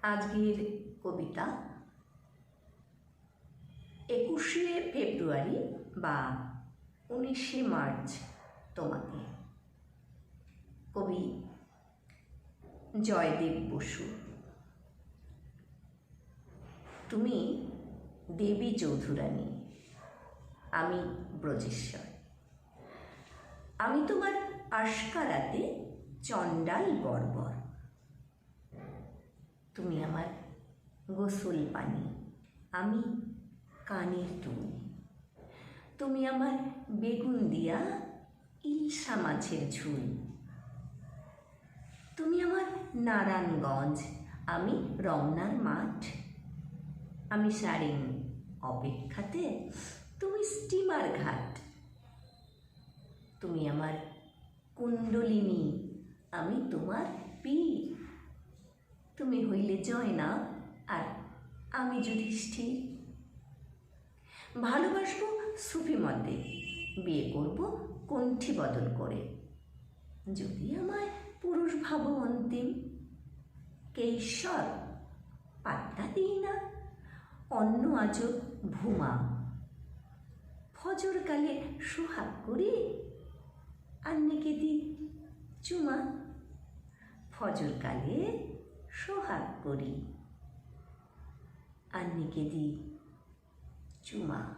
আজকের কবিতা 21শে ফেব্রুয়ারি বা 19শে মার্চ তোমাকে। কবি জয়দেব বসু। তুমি দেবী চৌধুরানী, আমি ব্রজেশ্বর। আমি তোমার আশকারাতে চণ্ডাল বর্বর। তুমি আমার গোসল পানি, আমি কানের দুল। তুমি আমার বেগুন দিয়া ইলশা মাছের ঝুল। তুমি আমার নারায়ণগঞ্জ, আমি রমনার মাঠ। আমি সারিং অপেক্ষাতে, তুমি স্টিমার ঘাট। তুমি আমার কুণ্ডলিনী, আমি তোমার পীর। তুমি হইলে জয়নাব আর আমি যুধিষ্ঠির। ভালোবাসবো সুফি মতে, বিয়ে করব কণ্ঠী বদল করে। যদি আমায় পুরুষ ভাবো অন্তিম, কে ঈশ্বর পাত্তা দিই না, অন্য আজও ভুমা। ফজরকালে সোহাগ করি, আন্নিকে দি চুমা। ফজরকালে সোহাগ করি, আন্নিকে দি চুমা।